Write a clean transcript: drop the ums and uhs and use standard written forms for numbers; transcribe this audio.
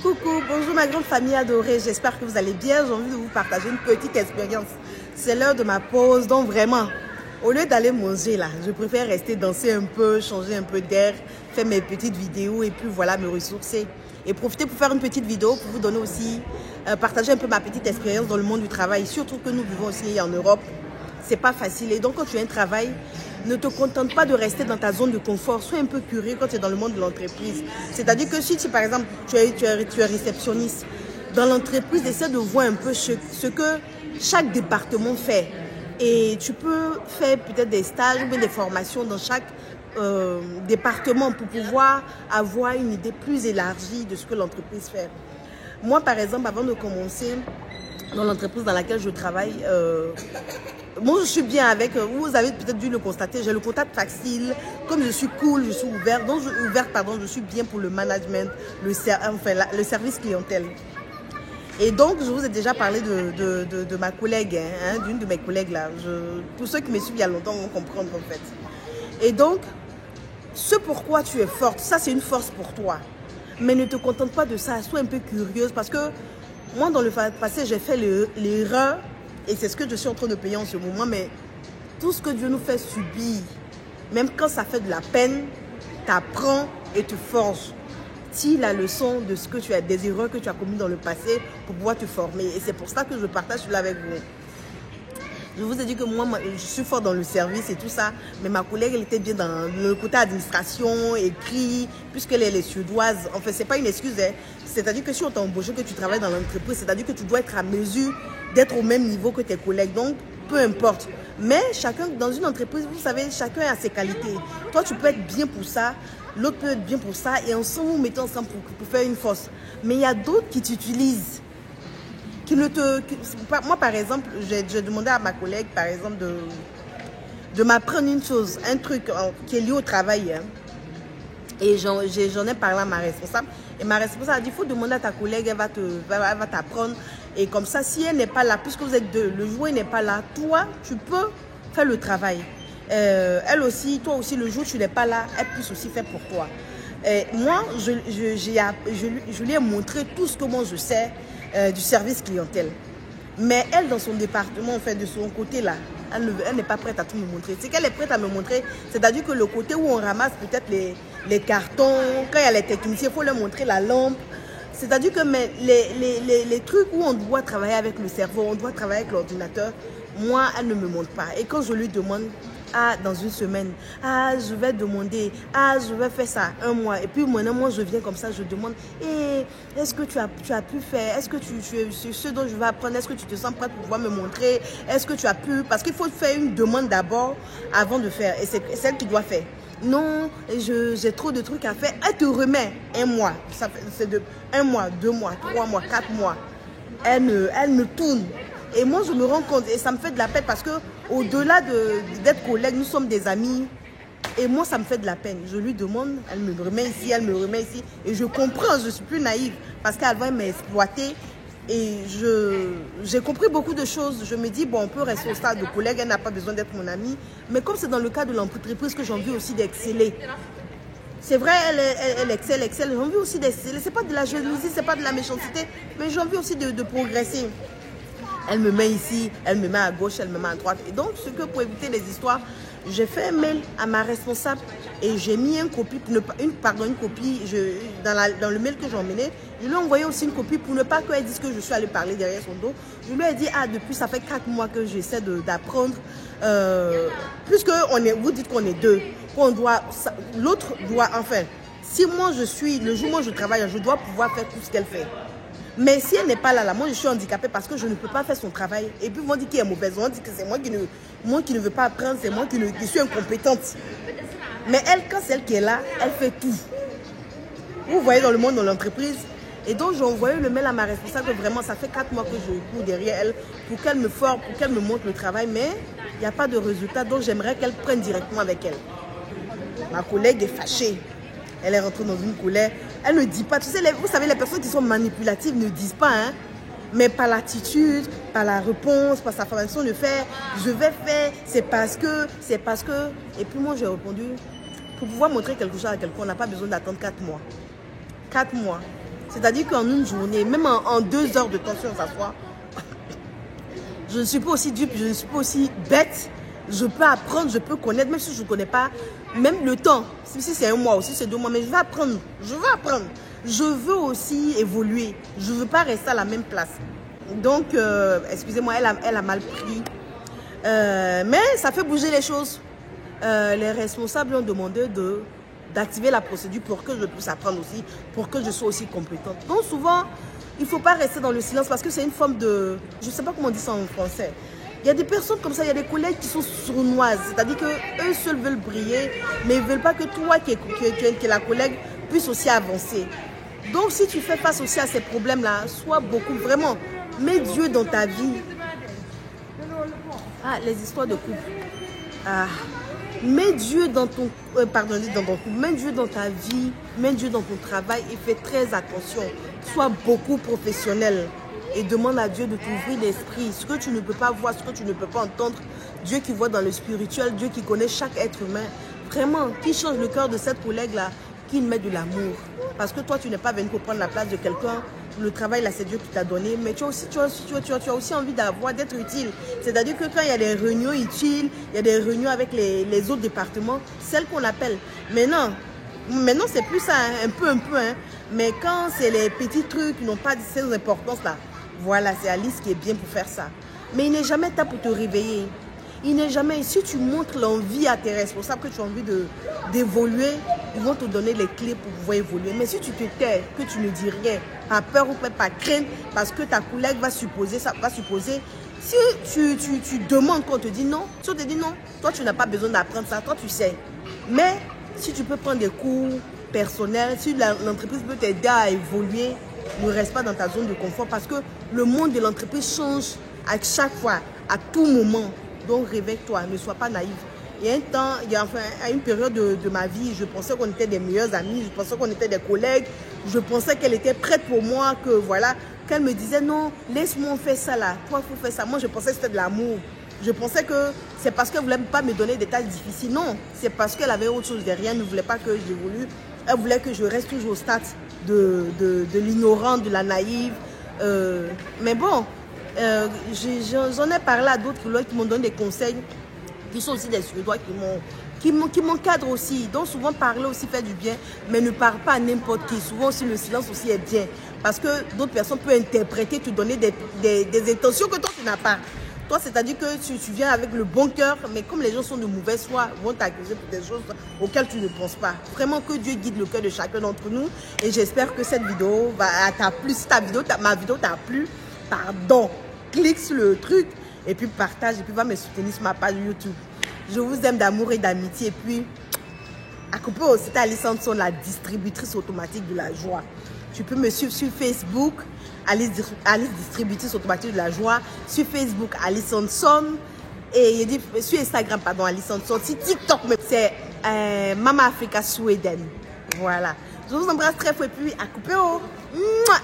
Coucou, bonjour ma grande famille adorée, j'espère que vous allez bien. J'ai envie de vous partager une petite expérience. C'est l'heure de ma pause, donc vraiment, au lieu d'aller manger là, je préfère rester danser un peu, changer un peu d'air, faire mes petites vidéos et puis voilà, me ressourcer. Et profiter pour faire une petite vidéo pour vous donner aussi, partager un peu ma petite expérience dans le monde du travail. Surtout que nous vivons aussi en Europe, c'est pas facile. Et donc quand tu as un travail, ne te contente pas de rester dans ta zone de confort. Sois un peu curieux quand tu es dans le monde de l'entreprise. C'est-à-dire que si par exemple, tu es réceptionniste, dans l'entreprise, essaie de voir un peu ce que chaque département fait. Et tu peux faire peut-être des stages ou des formations dans chaque département pour pouvoir avoir une idée plus élargie de ce que l'entreprise fait. Moi, par exemple, avant de commencer dans l'entreprise dans laquelle je travaille, moi je suis bien avec, vous avez peut-être dû le constater, j'ai le contact facile, comme je suis cool, je suis ouverte, donc je suis bien pour le management, le service clientèle. Et donc je vous ai déjà parlé de ma collègue, d'une de mes collègues là, pour ceux qui me suivent il y a longtemps vont comprendre en fait. Et donc, ce pourquoi tu es forte, ça c'est une force pour toi, mais ne te contente pas de ça, sois un peu curieuse parce que moi dans le passé j'ai fait l'erreur. Et c'est ce que je suis en train de payer en ce moment. Mais tout ce que Dieu nous fait subir, même quand ça fait de la peine, t'apprends et te forges. Tire la leçon de ce que tu as, des erreurs que tu as commises dans le passé pour pouvoir te former. Et c'est pour ça que je partage cela avec vous. Je vous ai dit que moi, je suis fort dans le service et tout ça. Mais ma collègue, elle était bien dans le côté administration, écrit, puisqu'elle est suédoise. En fait, ce n'est pas une excuse. C'est-à-dire que si on t'a embauché, que tu travailles dans l'entreprise, c'est-à-dire que tu dois être à mesure d'être au même niveau que tes collègues. Donc, peu importe. Mais chacun, dans une entreprise, vous savez, chacun a ses qualités. Toi, tu peux être bien pour ça, l'autre peut être bien pour ça. Et ensemble, vous mettez ensemble pour faire une force. Mais il y a d'autres qui t'utilisent. Moi, par exemple, j'ai demandé à ma collègue, par exemple, de m'apprendre une chose, un truc qui est lié au travail. Et j'en ai parlé à ma responsable. Et ma responsable a dit, il faut demander à ta collègue, elle va t'apprendre. Et comme ça, si elle n'est pas là, puisque vous êtes deux, le jour où elle n'est pas là, toi, tu peux faire le travail. Elle aussi, toi aussi, le jour où tu n'es pas là, elle puisse aussi faire pour toi. Moi, je lui ai montré tout ce que moi je sais du service clientèle. Mais elle, dans son département, en fait, de son côté là, elle n'est pas prête à tout me montrer. C'est qu'elle est prête à me montrer, c'est-à-dire que le côté où on ramasse peut-être les cartons, quand il y a les techniciens, il faut leur montrer la lampe. C'est-à-dire que les trucs où on doit travailler avec le cerveau, on doit travailler avec l'ordinateur, moi, elle ne me montre pas. Et quand je lui demande, dans une semaine, je vais demander, je vais faire ça un mois. Et puis maintenant, moi, je viens comme ça, je demande, est-ce que tu as pu faire, est-ce que ce dont je vais apprendre, est-ce que tu te sens prête pour pouvoir me montrer, est-ce que tu as pu, parce qu'il faut faire une demande d'abord avant de faire. Et c'est celle qui doit faire. Non, j'ai trop de trucs à faire. Elle te remet un mois. C'est de 1 mois, 2 mois, 3 mois, 4 mois. Elle me tourne. Et moi, je me rends compte. Et ça me fait de la peine parce que au-delà d'être collègues, nous sommes des amis. Et moi, ça me fait de la peine. Je lui demande, elle me remet ici, elle me remet ici. Et je comprends, je suis plus naïve. Parce qu'avant, elle m'a exploité. Et j'ai compris beaucoup de choses. Je me dis, bon, on peut rester au stade de collègue, elle n'a pas besoin d'être mon amie. Mais comme c'est dans le cas de l'entreprise que j'ai envie aussi d'exceller. C'est vrai, elle excelle, j'ai envie aussi d'exceller. C'est pas de la jalousie, c'est pas de la méchanceté, mais j'ai envie aussi de progresser. Elle me met ici, elle me met à gauche, elle me met à droite. Et donc, pour éviter les histoires, j'ai fait un mail à ma responsable et j'ai mis une copie, dans le mail que j'ai emmené. Je lui ai envoyé aussi une copie pour ne pas qu'elle dise que je suis allée parler derrière son dos. Je lui ai dit, depuis ça fait 4 mois que j'essaie d'apprendre, puisque vous dites qu'on est deux, l'autre doit, enfin, si moi le jour où je travaille, je dois pouvoir faire tout ce qu'elle fait. Mais si elle n'est pas là, moi je suis handicapée parce que je ne peux pas faire son travail. Et puis, on dit qu'elle est mauvaise. On dit que c'est moi qui ne veux pas apprendre, c'est moi qui suis incompétente. Mais elle, quand c'est elle qui est là, elle fait tout. Vous voyez dans le monde, dans l'entreprise. Et donc, j'ai envoyé le mail à ma responsable que vraiment, ça fait 4 mois que je cours derrière elle pour qu'elle me forme, pour qu'elle me montre le travail. Mais il n'y a pas de résultat. Donc, j'aimerais qu'elle prenne directement avec elle. Ma collègue est fâchée. Elle est rentrée dans une colère. Elle ne dit pas. Tu sais, vous savez, les personnes qui sont manipulatives ne disent pas, hein. Mais par l'attitude, par la réponse, par sa façon de faire, je vais faire, c'est parce que. Et puis moi, j'ai répondu, pour pouvoir montrer quelque chose à quelqu'un, on n'a pas besoin d'attendre 4 mois. 4 mois. C'est-à-dire qu'en une journée, même en 2 heures de temps sur s'asseoir, je ne suis pas aussi dupe, je ne suis pas aussi bête. Je peux apprendre, je peux connaître, même si je ne connais pas, même le temps. Si c'est un mois aussi, c'est 2 mois, mais je vais apprendre. Je veux apprendre. Je veux aussi évoluer. Je ne veux pas rester à la même place. Donc, excusez-moi, elle a mal pris. Mais ça fait bouger les choses. Les responsables ont demandé d'activer la procédure pour que je puisse apprendre aussi, pour que je sois aussi compétente. Donc souvent, il ne faut pas rester dans le silence parce que c'est une forme de... Je ne sais pas comment on dit ça en français. Il y a des personnes comme ça, il y a des collègues qui sont sournoises. C'est-à-dire qu'eux seuls veulent briller, mais ils ne veulent pas que toi qui es la collègue puisse aussi avancer. Donc si tu fais face aussi à ces problèmes-là, sois beaucoup, vraiment, mets Dieu dans ta vie. Ah, les histoires de couple. Ah, mets Dieu dans ton... mets Dieu dans ta vie, mets Dieu dans ton travail et fais très attention. Sois beaucoup professionnel et demande à Dieu de t'ouvrir l'esprit. Ce que tu ne peux pas voir, ce que tu ne peux pas entendre, Dieu qui voit dans le spirituel, Dieu qui connaît chaque être humain. Vraiment, qui change le cœur de cette collègue-là, qui met de l'amour. Parce que toi, tu n'es pas venu pour prendre la place de quelqu'un. Le travail, là, c'est Dieu qui t'a donné. Mais tu as aussi envie d'être utile. C'est-à-dire que quand il y a des réunions utiles, il y a des réunions avec les autres départements, celles qu'on appelle. Maintenant c'est plus ça, hein, un peu. Hein. Mais quand c'est les petits trucs qui n'ont pas cette importance-là, voilà, c'est Alice qui est bien pour faire ça. Mais il n'est jamais temps pour te réveiller. Il n'est jamais, si tu montres l'envie à tes responsables, que tu as envie d'évoluer, ils vont te donner les clés pour pouvoir évoluer. Mais si tu te tais, que tu ne dis rien, par peur ou par crainte, parce que ta collègue va supposer, si tu demandes qu'on te dit non, si on te dit non, toi tu n'as pas besoin d'apprendre ça, toi tu sais. Mais si tu peux prendre des cours personnels, si l'entreprise peut t'aider à évoluer, ne reste pas dans ta zone de confort parce que le monde de l'entreprise change à chaque fois, à tout moment. Donc réveille-toi, ne sois pas naïf. Il y a un temps, à une période de ma vie, je pensais qu'on était des meilleurs amis, je pensais qu'on était des collègues, je pensais qu'elle était prête pour moi, que voilà, qu'elle me disait non, laisse-moi faire ça là, toi il faut faire ça. Moi je pensais que c'était de l'amour. Je pensais que c'est parce qu'elle ne voulait pas me donner des tâches difficiles. Non, c'est parce qu'elle avait autre chose derrière, elle ne voulait pas que j'évolue. Elle voulait que je reste toujours au stade de l'ignorant, de la naïve. Mais bon, j'en ai parlé à d'autres qui m'ont donné des conseils, qui sont aussi des Suédois, qui m'encadrent aussi. Donc souvent parler aussi fait du bien, mais ne parle pas à n'importe qui. Souvent aussi le silence aussi est bien. Parce que d'autres personnes peuvent interpréter, te donner des intentions que toi tu n'as pas. Toi, c'est-à-dire que tu viens avec le bon cœur, mais comme les gens sont de mauvaise foi, vont t'accuser pour des choses auxquelles tu ne penses pas. Vraiment que Dieu guide le cœur de chacun d'entre nous. Et j'espère que cette vidéo t'a plu. Si ma vidéo t'a plu, pardon, clique sur le truc et puis partage et puis va me soutenir sur ma page YouTube. Je vous aime d'amour et d'amitié. Et puis, à couper aussi, c'était Alice Hanson, la distributrice automatique de la joie. Tu peux me suivre sur Facebook, Alice Distributrice Automatique de la Joie. Sur Facebook, Alice Hanson. Et sur Instagram, pardon, Alice Hanson. Sur TikTok, c'est Mama Africa Sweden. Voilà. Je vous embrasse très fort et puis à couper. Oh. Mouah.